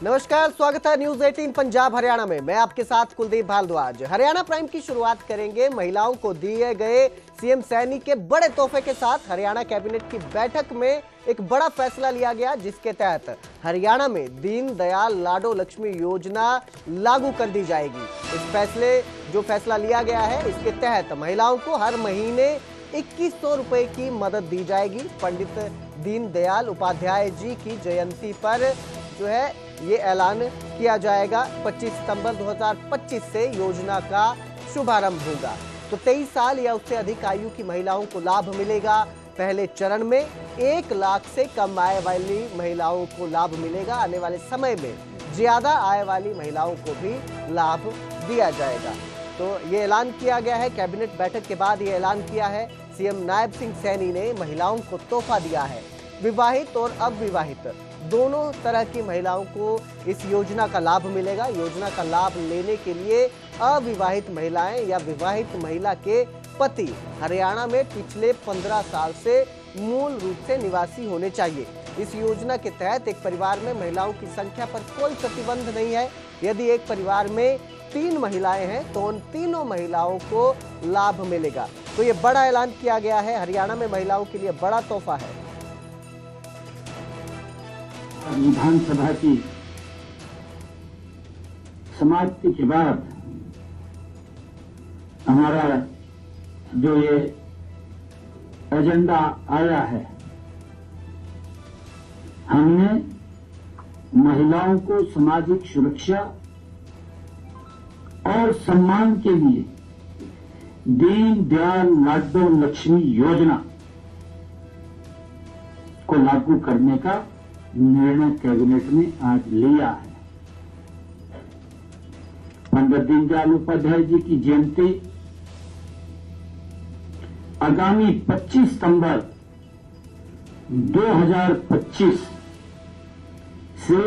नमस्कार, स्वागत है न्यूज 18 पंजाब हरियाणा में। मैं आपके साथ कुलदीप भारद्वाज। हरियाणा प्राइम की शुरुआत करेंगे महिलाओं को दिए गए सीएम सैनी के बड़े तोहफे के साथ। हरियाणा कैबिनेट की बैठक में एक बड़ा फैसला लिया गया, जिसके तहत हरियाणा में दीनदयाल लाडो लक्ष्मी योजना लागू कर दी जाएगी। जो फैसला लिया गया है, इसके तहत महिलाओं को हर महीने 2100 रुपए की मदद दी जाएगी। पंडित दीनदयाल उपाध्याय जी की जयंती पर जो है ये ऐलान किया जाएगा। 25 सितंबर 2025 से योजना का शुभारंभ होगा। तो 23 साल या उससे अधिक आयु की महिलाओं को लाभ मिलेगा। पहले चरण में 1 लाख से कम आय वाली महिलाओं को लाभ मिलेगा। आने वाले समय में ज्यादा आय वाली महिलाओं को भी लाभ दिया जाएगा। तो ये ऐलान किया गया है। कैबिनेट बैठक के बाद ये ऐलान किया है सीएम नायब सिंह सैनी ने। महिलाओं को तोहफा दिया है। विवाहित और अविवाहित दोनों तरह की महिलाओं को इस योजना का लाभ मिलेगा। योजना का लाभ लेने के लिए अविवाहित महिलाएं या विवाहित महिला के पति हरियाणा में पिछले 15 साल से मूल रूप से निवासी होने चाहिए। इस योजना के तहत एक परिवार में महिलाओं की संख्या पर कोई प्रतिबंध नहीं है। यदि एक परिवार में 3 महिलाएं हैं तो उन तीनों महिलाओं को लाभ मिलेगा। तो ये बड़ा ऐलान किया गया है। हरियाणा में महिलाओं के लिए बड़ा तोहफा है। विधानसभा की समाप्ति के बाद हमारा जो ये एजेंडा आया है, हमने महिलाओं को सामाजिक सुरक्षा और सम्मान के लिए दीनदयाल लाडो लक्ष्मी योजना को लागू करने का निर्णय कैबिनेट में आज लिया है। पंडित दीनदयाल उपाध्याय जी की जयंती आगामी 25 सितंबर 2025 से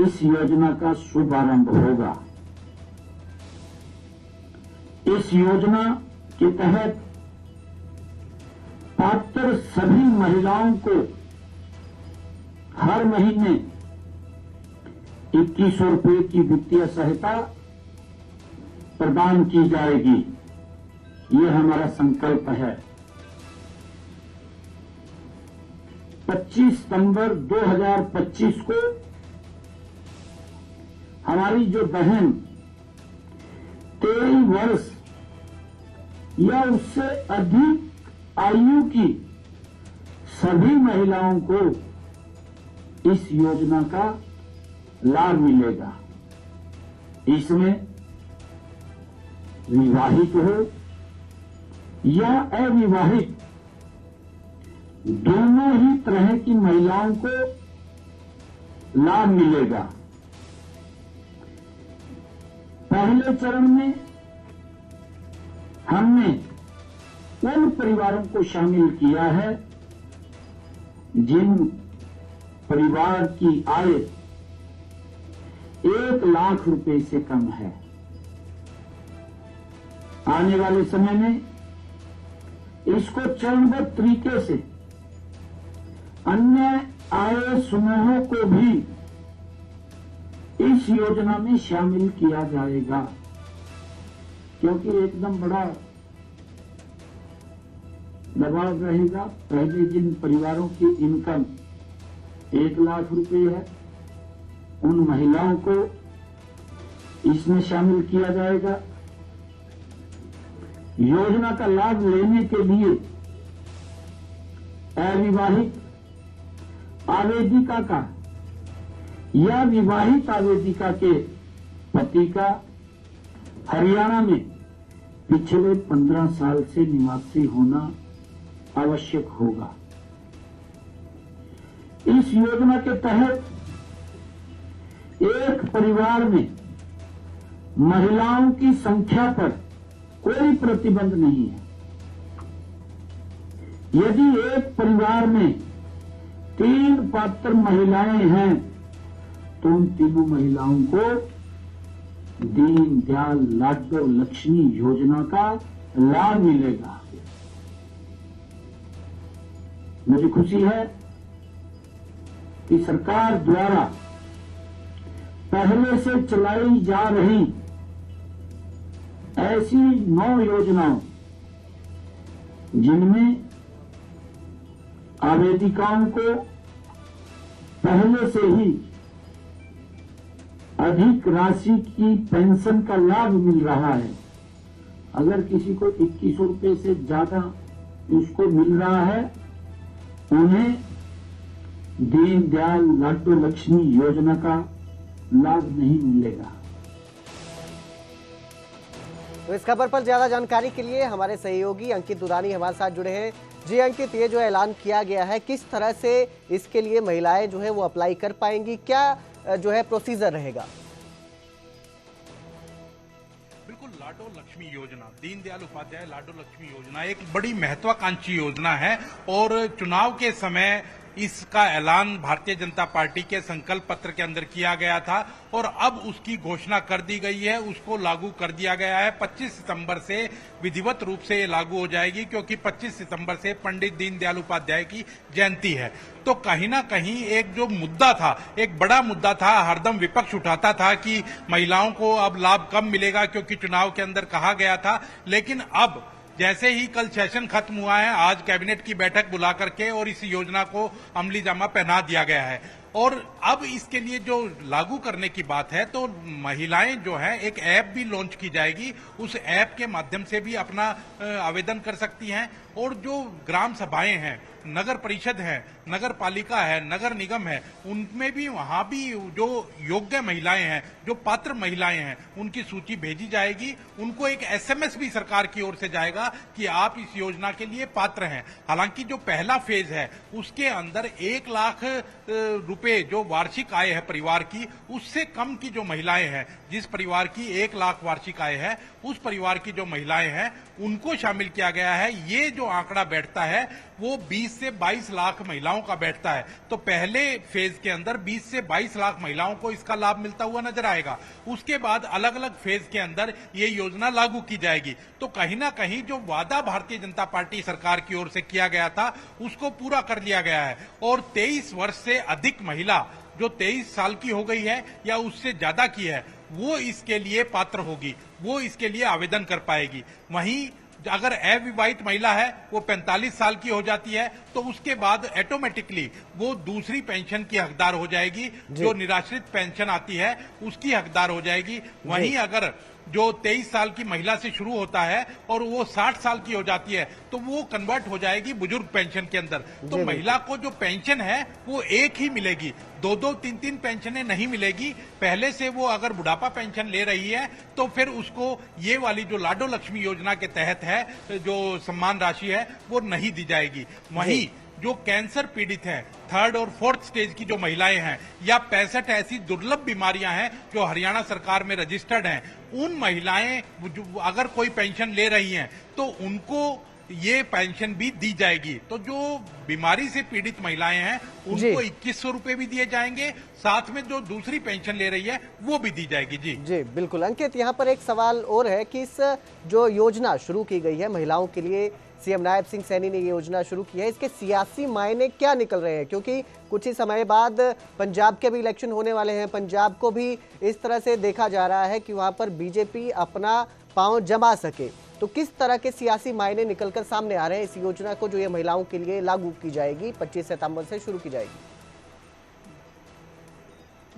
इस योजना का शुभारंभ होगा। इस योजना के तहत पात्र सभी महिलाओं को हर महीने 2100 रुपये की वित्तीय सहायता प्रदान की जाएगी। ये हमारा संकल्प है। 25 सितंबर 2025 को हमारी जो बहन 23 वर्ष या उससे अधिक आयु की सभी महिलाओं को इस योजना का लाभ मिलेगा। इसमें विवाहित हो या अविवाहित दोनों ही तरह की महिलाओं को लाभ मिलेगा। पहले चरण में हमने उन परिवारों को शामिल किया है जिन परिवार की आय 1 लाख रुपए से कम है। आने वाले समय में इसको चरणबद्ध तरीके से अन्य आय समूहों को भी इस योजना में शामिल किया जाएगा, क्योंकि एकदम बड़ा दबाव रहेगा। पहले जिन परिवारों की इनकम 1 लाख रुपए है, उन महिलाओं को इसमें शामिल किया जाएगा। योजना का लाभ लेने के लिए अविवाहित आवेदिका का या विवाहित आवेदिका के पति का हरियाणा में पिछले 15 साल से निवासी होना आवश्यक होगा। इस योजना के तहत एक परिवार में महिलाओं की संख्या पर कोई प्रतिबंध नहीं है। यदि एक परिवार में 3 पात्र महिलाएं हैं तो उन तीनों महिलाओं को दीनदयाल लाडो लक्ष्मी योजना का लाभ मिलेगा। मुझे खुशी है कि सरकार द्वारा पहले से चलाई जा रही ऐसी 9 योजनाओं जिनमें आवेदिकाओं को पहले से ही अधिक राशि की पेंशन का लाभ मिल रहा है। अगर किसी को 2100 रुपये से ज्यादा उसको मिल रहा है, उन्हें दीनदयाल लाडो लक्ष्मी योजना का लाभ नहीं मिलेगा। तो इस खबर पर ज्यादा जानकारी के लिए हमारे सहयोगी अंकित दुरानी हमारे साथ जुड़े हैं। जी अंकित, ये जो ऐलान किया गया है, किस तरह से इसके लिए महिलाएं जो है वो अप्लाई कर पाएंगी, क्या जो है प्रोसीजर रहेगा? बिल्कुल, लाडो लक्ष्मी योजना, दीनदयाल उपाध्याय लाडो लक्ष्मी योजना एक बड़ी महत्वाकांक्षी योजना है और चुनाव के समय इसका ऐलान भारतीय जनता पार्टी के संकल्प पत्र के अंदर किया गया था और अब उसकी घोषणा कर दी गई है, उसको लागू कर दिया गया है। 25 सितंबर से विधिवत रूप से ये लागू हो जाएगी, क्योंकि 25 सितंबर से पंडित दीनदयाल उपाध्याय की जयंती है। तो कहीं ना कहीं एक जो मुद्दा था, एक बड़ा मुद्दा था, हरदम विपक्ष उठाता था कि महिलाओं को अब लाभ कम मिलेगा, क्योंकि चुनाव के अंदर कहा गया था। लेकिन अब जैसे ही कल सेशन खत्म हुआ है, आज कैबिनेट की बैठक बुला करके और इस योजना को अमली जामा पहना दिया गया है और अब इसके लिए जो लागू करने की बात है, तो महिलाएं जो है एक ऐप भी लॉन्च की जाएगी, उस ऐप के माध्यम से भी अपना आवेदन कर सकती हैं और जो ग्राम सभाएं हैं, नगर परिषद है, नगर पालिका है, नगर निगम है, उनमें भी वहां भी जो योग्य महिलाएं हैं, जो पात्र महिलाएं हैं, उनकी सूची भेजी जाएगी। उनको एक एसएमएस भी सरकार की ओर से जाएगा कि आप इस योजना के लिए पात्र हैं। हालांकि जो पहला फेज है उसके अंदर 1 लाख रुपए जो वार्षिक आय है परिवार की, उससे कम की जो महिलाएं हैं, जिस परिवार की 1 लाख वार्षिक आय है, उस परिवार की जो महिलाएं हैं उनको शामिल किया गया है। ये जो आंकड़ा बैठता है वो 20 से 22 लाख महिलाओं का बैठता है। तो पहले फेज के अंदर 20 से 22 लाख महिलाओं को इसका लाभ मिलता हुआ नजर आएगा। उसके बाद अलग अलग फेज के अंदर ये योजना लागू की जाएगी। तो कहीं ना कहीं जो वादा भारतीय जनता पार्टी सरकार की ओर से किया गया था उसको पूरा कर लिया गया है और 23 वर्ष से अधिक महिला जो 23 साल की हो गई है या उससे ज्यादा की है, वो इसके लिए पात्र होगी, वो इसके लिए आवेदन कर पाएगी। वहीं अगर अविवाहित महिला है, वो 45 साल की हो जाती है, तो उसके बाद ऑटोमेटिकली वो दूसरी पेंशन की हकदार हो जाएगी, जो निराश्रित पेंशन आती है उसकी हकदार हो जाएगी। वहीं अगर जो 23 साल की महिला से शुरू होता है और वो 60 साल की हो जाती है, तो वो कन्वर्ट हो जाएगी बुजुर्ग पेंशन के अंदर। तो महिला को जो पेंशन है वो एक ही मिलेगी, 2-2, 3-3 पेंशनें नहीं मिलेगी। पहले से वो अगर बुढ़ापा पेंशन ले रही है तो फिर उसको ये वाली जो लाडो लक्ष्मी योजना के तहत है जो सम्मान राशि है वो नहीं दी जाएगी। वहीं जो कैंसर पीड़ित हैं, 3rd और 4th स्टेज की जो महिलाएं हैं, या 65 ऐसी दुर्लभ बीमारियां हैं जो हरियाणा सरकार में रजिस्टर्ड हैं, उन महिलाएं अगर कोई पेंशन ले रही हैं तो उनको ये पेंशन भी दी जाएगी। तो जो बीमारी से पीड़ित महिलाएं हैं उनको 2100 रुपए भी दिए जाएंगे, साथ में जो दूसरी पेंशन ले रही है वो भी दी जाएगी। जी बिल्कुल अंकित, यहाँ पर एक सवाल और है कि इस जो योजना शुरू की गई है महिलाओं के लिए, सीएम नायब सिंह सैनी ने ये योजना शुरू की है, इसके सियासी मायने क्या निकल रहे हैं? क्योंकि कुछ ही समय बाद पंजाब के भी इलेक्शन होने वाले हैं, पंजाब को भी इस तरह से देखा जा रहा है कि वहां पर बीजेपी अपना पांव जमा सके। तो किस तरह के सियासी मायने निकलकर सामने आ रहे हैं इस योजना को जो ये महिलाओं के लिए लागू की जाएगी, 25 सितंबर से शुरू की जाएगी?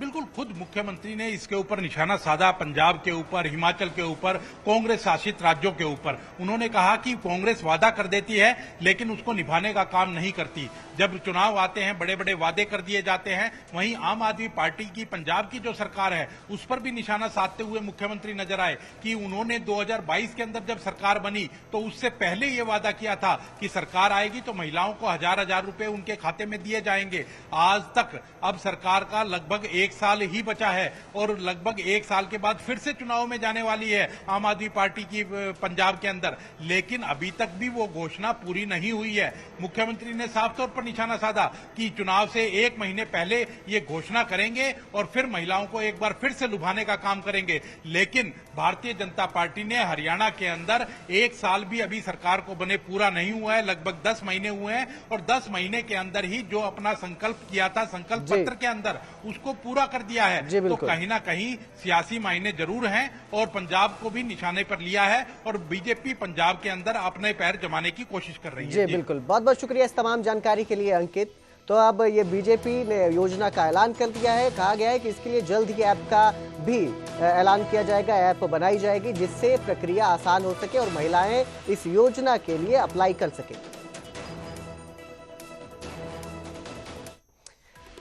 बिल्कुल, खुद मुख्यमंत्री ने इसके ऊपर निशाना साधा, पंजाब के ऊपर, हिमाचल के ऊपर, कांग्रेस शासित राज्यों के ऊपर। उन्होंने कहा कि कांग्रेस वादा कर देती है लेकिन उसको निभाने का काम नहीं करती। जब चुनाव आते हैं बड़े बड़े वादे कर दिए जाते हैं। वहीं आम आदमी पार्टी की पंजाब की जो सरकार है उस पर भी निशाना साधते हुए मुख्यमंत्री नजर आए कि उन्होंने 2022 के अंदर जब सरकार बनी तो उससे पहले ये वादा किया था कि सरकार आएगी तो महिलाओं को 1000-1000 रुपए उनके खाते में दिए जाएंगे। आज तक अब सरकार का लगभग 1 साल ही बचा है और लगभग 1 साल के बाद फिर से चुनाव में जाने वाली है आम आदमी पार्टी की पंजाब के अंदर, लेकिन अभी तक भी वो घोषणा पूरी नहीं हुई है। मुख्यमंत्री ने साफ तौर पर निशाना साधा कि चुनाव से 1 महीने पहले ये घोषणा करेंगे और फिर महिलाओं को एक बार फिर से लुभाने का काम करेंगे। लेकिन भारतीय जनता पार्टी ने हरियाणा के अंदर 1 साल भी अभी सरकार को बने पूरा नहीं हुआ है, लगभग 10 महीने हुए हैं और 10 महीने के अंदर ही जो अपना संकल्प किया था संकल्प पत्र के अंदर उसको पूरा पूरा कर दिया है। जी, तो बिल्कुल। कहीं ना कहीं सियासी मायने जरूर हैं और पंजाब को भी निशाने पर लिया है और बीजेपी पंजाब के अंदर अपने पैर जमाने की कोशिश कर रही है। जी बिल्कुल, बहुत बहुत शुक्रिया इस तमाम जानकारी के लिए अंकित। तो अब ये बीजेपी ने योजना का ऐलान कर दिया है, कहा गया है कि इसके लिए जल्द ही ऐप का भी ऐलान किया जाएगा, ऐप बनाई जाएगी जिससे प्रक्रिया आसान हो सके और महिलाएं इस योजना के लिए अप्लाई कर सके।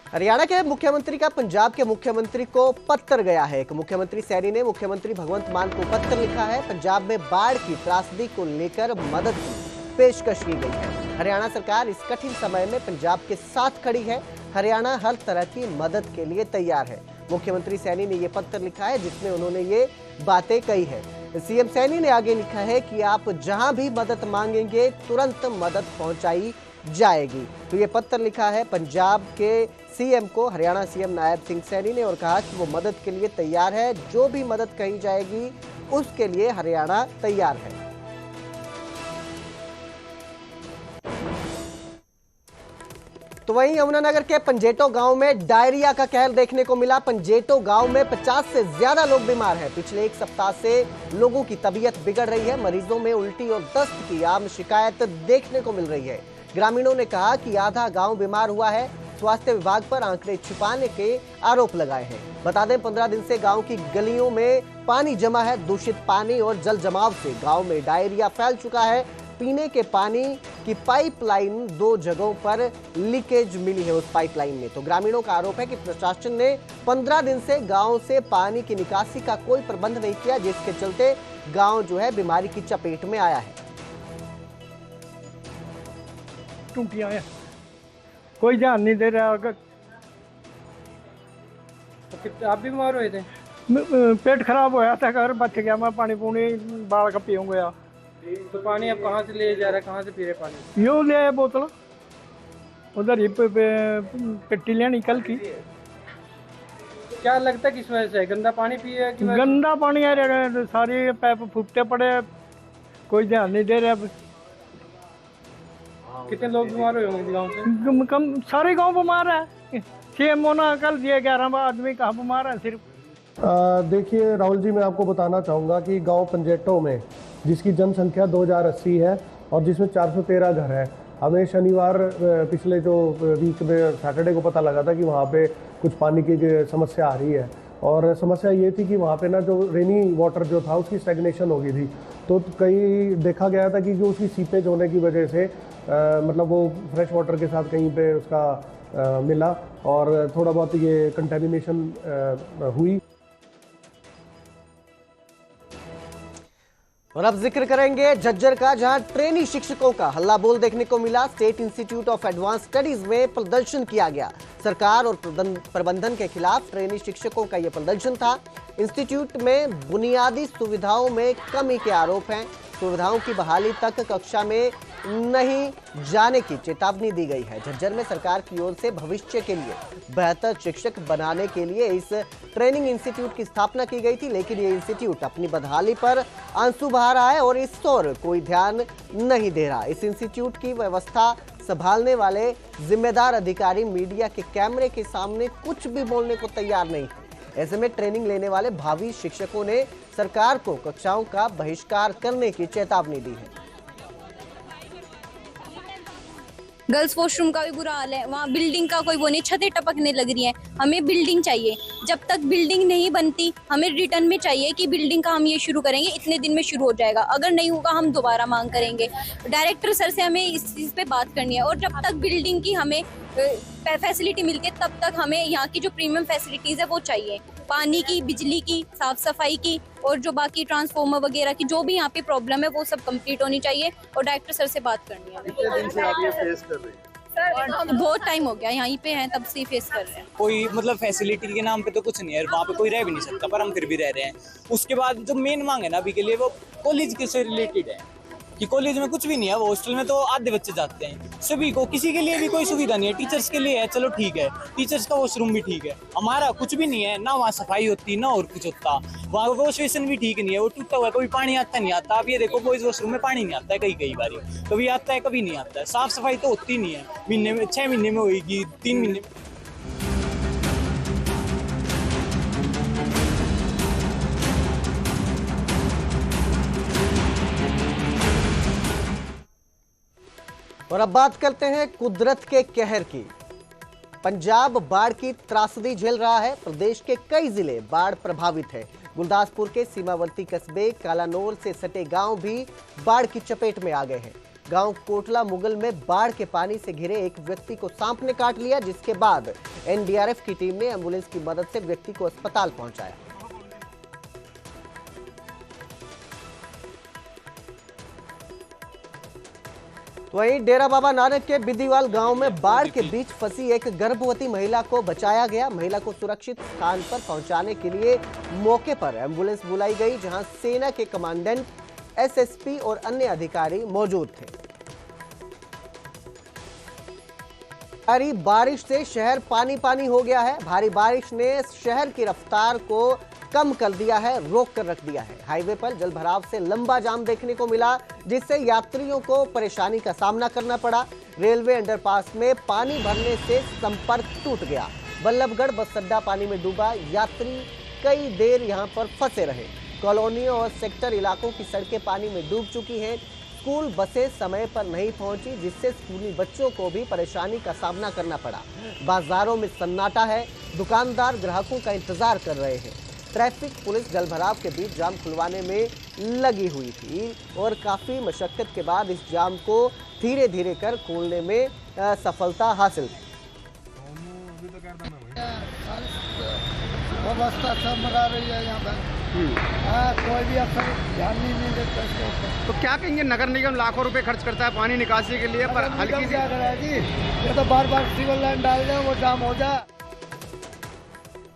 हरियाणा के मुख्यमंत्री का पंजाब के मुख्यमंत्री को पत्र गया है। एक मुख्यमंत्री सैनी ने मुख्यमंत्री भगवंत मान को पत्र लिखा है। पंजाब में बाढ़ की त्रासदी को लेकर मदद की पेशकश की गई है। हरियाणा सरकार इस कठिन समय में पंजाब के साथ खड़ी है। हरियाणा हर तरह की मदद के लिए तैयार है। मुख्यमंत्री सैनी ने यह पत्र लिखा है जिसमें उन्होंने ये बातें कही है। सीएम सैनी ने आगे लिखा है कि आप जहां भी मदद मांगेंगे तुरंत मदद पहुंचाई जाएगी। तो ये पत्र लिखा है पंजाब के सीएम को हरियाणा सीएम नायब सिंह सैनी ने और कहा कि वो मदद के लिए तैयार है। जो भी मदद कही जाएगी उसके लिए हरियाणा तैयार है। तो वहीं यमुनानगर के पंजेटो गांव में डायरिया का कहर देखने को मिला। पंजेटो गांव में 50 से ज्यादा लोग बीमार हैं। पिछले एक सप्ताह से लोगों की तबीयत बिगड़ रही है। मरीजों में उल्टी और दस्त की आम शिकायत देखने को मिल रही है। ग्रामीणों ने कहा कि आधा गांव बीमार हुआ है। स्वास्थ्य विभाग पर आंकड़े छिपाने के आरोप लगाए हैं। बता दें 15 दिन से गांव की गलियों में पानी जमा है। दूषित पानी और जल जमाव से गांव में डायरिया फैल चुका है। पीने के पानी की पाइपलाइन 2 जगहों पर लीकेज मिली है उस पाइपलाइन में। तो ग्रामीणों का आरोप है कि प्रशासन ने 15 दिन से गांव से पानी की निकासी का कोई प्रबंध नहीं किया, जिसके चलते गांव जो है बीमारी की चपेट में आया है। टूटियां हैं, कोई ध्यान नहीं दे रहा। अगर आप भी बीमार हुए थे? पेट खराब होया था, घर बच गया, मैं पानी पूनी बाल का पीऊँ गया। तो पानी आप कहाँ से ले जा रहे हैं, कहाँ से पी रहे पानी? यूँ ले आए बोतल, उधर ही पेटी लेनी कल की। क्या लगता है किस वजह से? गंदा पानी पिए कि गंदा पानी आ रहा है, सारी पाइप फूटते पड़े, कोई ध्यान नहीं दे रहा। कितने लोग बीमार हुए होंगे गाँव से? कम सारे गांव बीमार है। सीएम होना कल दिए 11 आदमी कहाँ बीमार है सिर्फ। देखिए राहुल जी, मैं आपको बताना चाहूँगा कि गांव पंजेटो में जिसकी जनसंख्या 2080 है और जिसमें 413 घर है, हमें शनिवार पिछले जो वीक में सैटरडे को पता लगा था कि वहाँ पे कुछ पानी की समस्या आ रही है। और समस्या ये थी कि वहाँ पे ना जो रेनी वाटर जो था उसकी स्टैग्नेशन हो गई थी। तो कहीं देखा गया था कि उसकी सीपेज होने की वजह से मतलब वो फ्रेश वाटर के साथ कहीं पे उसका मिला और थोड़ा बहुत ये कंटेमिनेशन हुई। और अब जिक्र करेंगे झज्जर का, जहां ट्रेनी शिक्षकों का हल्ला बोल देखने को मिला। State institute of advance studies में प्रदर्शन किया गया। सरकार और प्रबंधन के खिलाफ ट्रेनी शिक्षकों का यह प्रदर्शन था। इंस्टीट्यूट में बुनियादी सुविधाओं में कमी के आरोप हैं। सुविधाओं की बहाली तक कक्षा में नहीं जाने की चेतावनी दी गई है। झज्जर में सरकार की ओर से भविष्य के लिए बेहतर शिक्षक बनाने के लिए इस ट्रेनिंग इंस्टीट्यूट की स्थापना की गई थी, लेकिन ये इंस्टीट्यूट अपनी बदहाली पर आंसू बहा रहा है और इस ओर कोई ध्यान नहीं दे रहा। इस इंस्टीट्यूट की व्यवस्था संभालने वाले जिम्मेदार अधिकारी मीडिया के कैमरे के सामने कुछ भी बोलने को तैयार नहीं। ऐसे में ट्रेनिंग लेने वाले भावी शिक्षकों ने सरकार को कक्षाओं का बहिष्कार करने की चेतावनी दी है। गर्ल्स वॉशरूम का भी बुरा हाल है, वहाँ बिल्डिंग का कोई वो नहीं, छतें टपकने लग रही हैं। हमें बिल्डिंग चाहिए, जब तक बिल्डिंग नहीं बनती हमें रिटर्न में चाहिए कि बिल्डिंग का हम ये शुरू करेंगे, इतने दिन में शुरू हो जाएगा, अगर नहीं होगा हम दोबारा मांग करेंगे। डायरेक्टर सर से हमें इस चीज़ पे बात करनी है और जब तक बिल्डिंग की हमें फैसिलिटी मिलती है तब तक हमें यहाँ की जो प्रीमियम फैसिलिटीज़ है वो चाहिए, पानी की, बिजली की, साफ सफाई की और जो बाकी ट्रांसफार्मर वगैरह की जो भी यहाँ पे प्रॉब्लम है वो सब कंप्लीट होनी चाहिए और डायरेक्टर सर से बात करनी है। कितने दिन से आप ये फेस कर रहे हैं? बहुत टाइम हो गया, यहीं पे हैं तब से फेस कर रहे हैं। कोई मतलब फैसिलिटी के नाम पे तो कुछ नहीं है, वहाँ पे कोई रह भी नहीं सकता, पर हम फिर भी रह रहे हैं। उसके बाद जो मेन मांग है ना अभी के लिए वो कॉलेज के से रिलेटेड है कि कॉलेज में कुछ भी नहीं है, वो हॉस्टल में तो आधे बच्चे जाते हैं। सभी को, किसी के लिए भी कोई सुविधा नहीं है। टीचर्स के लिए है, चलो ठीक है, टीचर्स का वॉशरूम भी ठीक है, हमारा कुछ भी नहीं है, ना वहाँ सफाई होती ना और कुछ होता। वहाँ वॉश बेसिन भी ठीक नहीं है, वो टूटा हुआ है, कभी पानी आता नहीं आता। आप ये देखो बॉयज वॉशरूम में पानी नहीं आता है, कई बार कभी आता है कभी नहीं आता है। साफ सफाई तो होती नहीं है, महीने में 6 महीने में होगी, 3 महीने में। और अब बात करते हैं कुदरत के कहर की। पंजाब बाढ़ की त्रासदी झेल रहा है। प्रदेश के कई जिले बाढ़ प्रभावित है। गुरदासपुर के सीमावर्ती कस्बे कालानौर से सटे गांव भी बाढ़ की चपेट में आ गए हैं। गांव कोटला मुगल में बाढ़ के पानी से घिरे एक व्यक्ति को सांप ने काट लिया, जिसके बाद एनडीआरएफ की टीम ने एम्बुलेंस की मदद से व्यक्ति को अस्पताल पहुंचाया। वहीं डेरा बाबा नानक के बिद्दीवाल गांव में बाढ़ के बीच फंसी एक गर्भवती महिला को बचाया गया। महिला को सुरक्षित स्थान पर पहुंचाने के लिए मौके पर एम्बुलेंस बुलाई गई, जहां सेना के कमांडेंट, एसएसपी और अन्य अधिकारी मौजूद थे। भारी बारिश से शहर पानी पानी हो गया है। भारी बारिश ने शहर की रफ्तार को कम कर दिया है, रोक कर रख दिया है। हाईवे पर जल भराव से लंबा जाम देखने को मिला, जिससे यात्रियों को परेशानी का सामना करना पड़ा। रेलवे अंडरपास में पानी भरने से संपर्क टूट गया। बल्लभगढ़ बस अड्डा पानी में डूबा। यात्री कई देर यहां पर फंसे रहे। कॉलोनियों और सेक्टर इलाकों की सड़कें पानी में डूब चुकी हैं। स्कूल बसें समय पर नहीं पहुंची, जिससे स्कूली बच्चों को भी परेशानी का सामना करना पड़ा। बाजारों में सन्नाटा है। दुकानदार ग्राहकों का इंतजार कर रहे हैं। ट्रैफिक पुलिस जलभराव के बीच जाम खुलवाने में लगी हुई थी और काफी मशक्कत के बाद इस जाम को धीरे धीरे कर खोलने में सफलता हासिल की। व्यवस्था सब बना रही है यहाँ पर। कोई भी अफसर ध्यान नहीं देता इसके ऊपर। तो क्या कहेंगे, नगर निगम लाखों रुपए खर्च करता है पानी निकासी के लिए, पर हल्की क्या करा है जी, ये तो बार बार सिविल लाइन डाल दें, वो जाम हो जाए।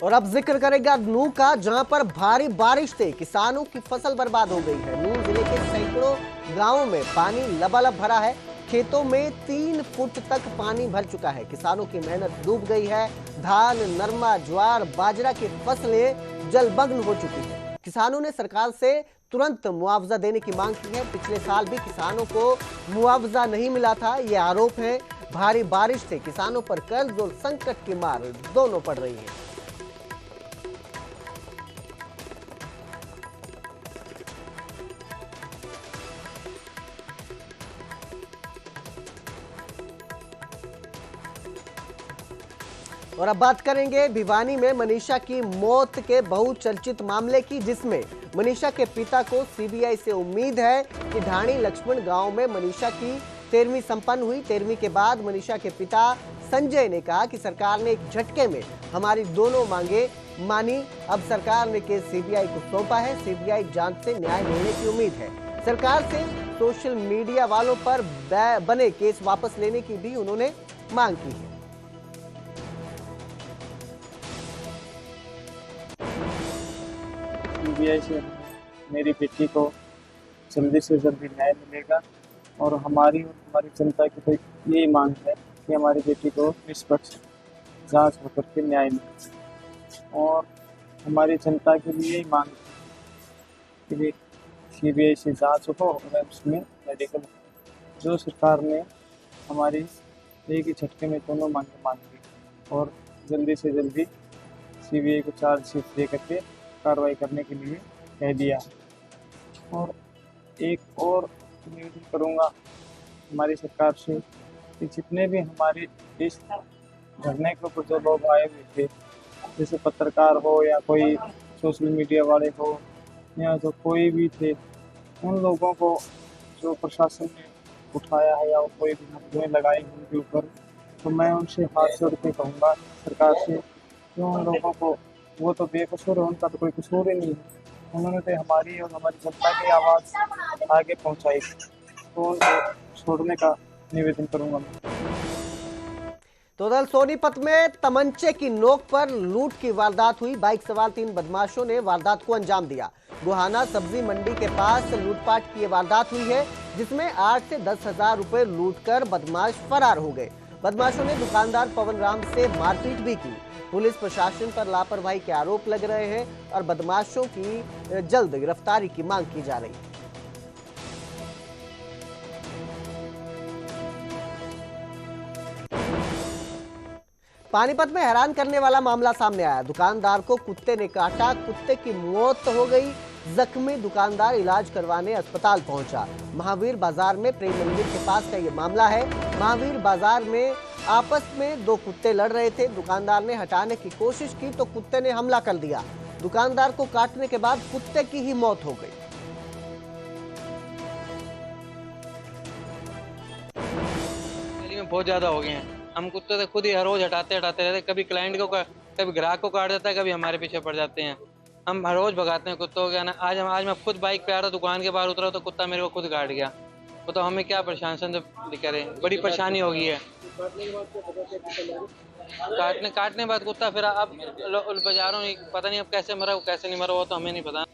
और अब जिक्र करेगा नूह का, जहां पर भारी बारिश से किसानों की फसल बर्बाद हो गई है। नूह जिले के सैकड़ों गांवों में पानी लबालब भरा है। खेतों में 3 फुट तक पानी भर चुका है। किसानों की मेहनत डूब गई है। धान, नरमा, ज्वार, बाजरा की फसलें जलमग्न हो चुकी है। किसानों ने सरकार से तुरंत मुआवजा देने की मांग की है। पिछले साल भी किसानों को मुआवजा नहीं मिला था, ये आरोप है। भारी बारिश से किसानों पर कर्ज और संकट की मार दोनों पड़ रही है। और अब बात करेंगे भिवानी में मनीषा की मौत के बहुचर्चित मामले की, जिसमें मनीषा के पिता को सीबीआई से उम्मीद है कि ढाणी लक्ष्मण गांव में मनीषा की 13वीं संपन्न हुई। 13वीं के बाद मनीषा के पिता संजय ने कहा कि सरकार ने एक झटके में हमारी दोनों मांगे मानी। अब सरकार ने केस सीबीआई को सौंपा है। सीबीआई जांच से न्याय मिलने की उम्मीद है। सरकार से सोशल मीडिया वालों पर बने केस वापस लेने की भी उन्होंने मांग की है। सीबीआई से मेरी बेटी को जल्दी से जल्दी न्याय मिलेगा और हमारी जनता की तो यही मांग है कि हमारी बेटी को निष्पक्ष जांच होकर के न्याय मिले। और हमारी जनता की भी यही मांग है कि सीबीआई से जांच हो और उसमें मेडिकल, जो सरकार ने हमारी एक ही झटके में दोनों मांगे मांगी और जल्दी से जल्दी सीबीआई को चार्जशीट दे करके कार्रवाई करने के लिए कह दिया। और एक और निवेदन करूँगा हमारी सरकार से कि जितने भी हमारे इस धरने के ऊपर जो लोग आए हुए थे, जैसे पत्रकार हो या कोई सोशल मीडिया वाले हो या जो कोई भी थे, उन लोगों को जो प्रशासन ने उठाया है या कोई भी हथकंडे लगाए उनके ऊपर, तो मैं उनसे हाथ जोड़ के कहूँगा सरकार से कि उन लोगों को, वो तो बेकसूर है, उनका तो कोई कसूर ही नहीं है। उन्होंने तो हमारी और हमारी जनता की आवाज़ आगे पहुंचाई, तो उनको छोड़ने का निवेदन करूंगा मैं। तो उधर सोनीपत में तमंचे की नोक पर लूट की वारदात हुई। बाइक सवार 3 बदमाशों ने वारदात को अंजाम दिया। गुहाना सब्जी मंडी के पास लूटपाट की वारदात हुई है, जिसमें 8 से 10 हजार रुपए लूटकर बदमाश फरार हो गए। बदमाशों ने दुकानदार पवन राम से मारपीट भी की। पुलिस प्रशासन पर लापरवाही के आरोप लग रहे हैं और बदमाशों की जल्द गिरफ्तारी की मांग की जा रही है। पानीपत में हैरान करने वाला मामला सामने आया। दुकानदार को कुत्ते ने काटा, कुत्ते की मौत हो गई। जख्मी दुकानदार इलाज करवाने अस्पताल पहुंचा। महावीर बाजार में प्रेम मंदिर के पास का ये मामला है। महावीर बाजार में आपस में दो कुत्ते लड़ रहे थे। दुकानदार ने हटाने की कोशिश की तो कुत्ते ने हमला कर दिया। दुकानदार को काटने के बाद कुत्ते की ही मौत हो गई। बहुत ज्यादा हो गए हैं। हम कुत्ते तो खुद ही हर रोज हटाते रहते, कभी क्लाइंट को कभी ग्राहक को काट देता है, कभी हमारे पीछे पड़ जाते हैं। हम हर रोज भगाते हैं कुत्तों को। ना आज मैं खुद बाइक पे आ रहा, दुकान के बाहर उतरा तो कुत्ता मेरे को खुद काट गया। तो हमें क्या प्रशासन करें, बड़ी परेशानी हो गई है। काटने बाद कुत्ता फिर अब बाजारों में पता नहीं अब कैसे मरा कैसे नहीं मरा, वो तो हमें नहीं पता।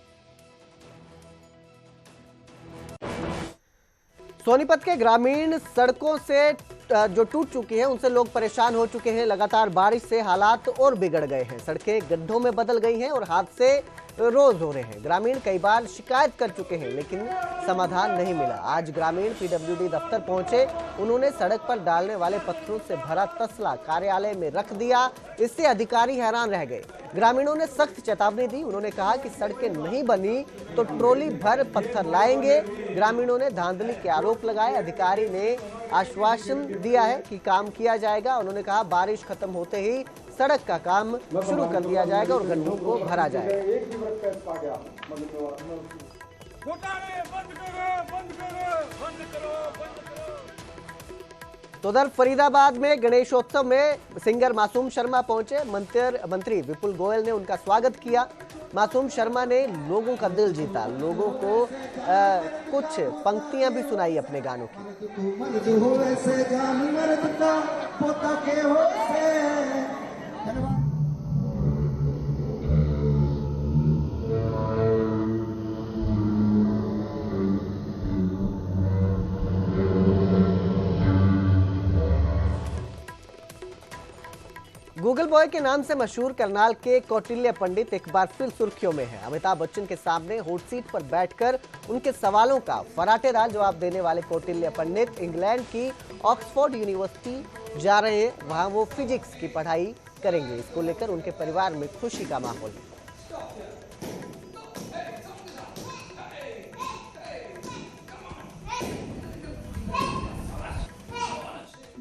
सोनीपत के ग्रामीण सड़कों से जो टूट चुकी हैं उनसे लोग परेशान हो चुके हैं। लगातार बारिश से हालात और बिगड़ गए हैं। सड़कें गड्ढों में बदल गई हैं और हादसे रोज हो रहे हैं। ग्रामीण कई बार शिकायत कर चुके हैं लेकिन समाधान नहीं मिला। आज ग्रामीण पीडब्ल्यूडी दफ्तर पहुंचे। उन्होंने सड़क पर डालने वाले पत्थरों से भरा तसला कार्यालय में रख दिया। इससे अधिकारी हैरान रह गए। ग्रामीणों ने सख्त चेतावनी दी। उन्होंने कहा कि सड़कें नहीं बनी तो ट्रॉली भर पत्थर लाएंगे। ग्रामीणों ने धांधली के आरोप लगाए। अधिकारी ने आश्वासन दिया है कि काम किया जाएगा। उन्होंने कहा बारिश खत्म होते ही सड़क का काम शुरू कर दिया जाएगा और गड्ढों को भरा जाएगा। तो उधर फरीदाबाद में गणेशोत्सव में सिंगर मासूम शर्मा पहुंचे। मंत्री विपुल गोयल ने उनका स्वागत किया। मासूम शर्मा ने लोगों का दिल जीता। लोगों को कुछ पंक्तियां भी सुनाई अपने गानों की। गूगल बॉय के नाम से मशहूर करनाल के कौटिल्य पंडित एक बार फिर सुर्खियों में है। अमिताभ बच्चन के सामने हॉट सीट पर बैठकर उनके सवालों का फराटेदार जवाब देने वाले कौटिल्य पंडित इंग्लैंड की ऑक्सफोर्ड यूनिवर्सिटी जा रहे हैं। वहां वो फिजिक्स की पढ़ाई करेंगे। इसको लेकर उनके परिवार में खुशी का माहौल है।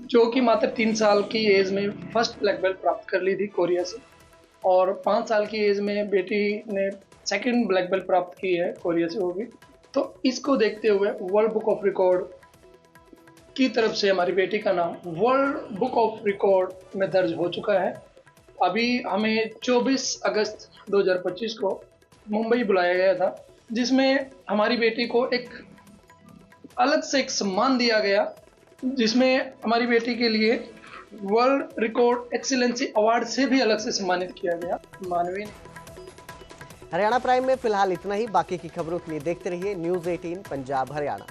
जो कि मात्र 3 साल की एज में फर्स्ट ब्लैक बेल्ट प्राप्त कर ली थी कोरिया से, और 5 साल की एज में बेटी ने सेकंड ब्लैक बेल्ट प्राप्त की है कोरिया से, वो भी। तो इसको देखते हुए वर्ल्ड बुक ऑफ रिकॉर्ड की तरफ से हमारी बेटी का नाम वर्ल्ड बुक ऑफ रिकॉर्ड में दर्ज हो चुका है। अभी हमें 24 अगस्त 2025 को मुंबई बुलाया गया था, जिसमें हमारी बेटी को एक अलग से एक सम्मान दिया गया, जिसमें हमारी बेटी के लिए वर्ल्ड रिकॉर्ड एक्सीलेंसी अवार्ड से भी अलग से सम्मानित किया गया। मानवीय हरियाणा प्राइम में फिलहाल इतना ही। बाकी की खबरों के लिए देखते रहिए न्यूज़ 18 पंजाब हरियाणा।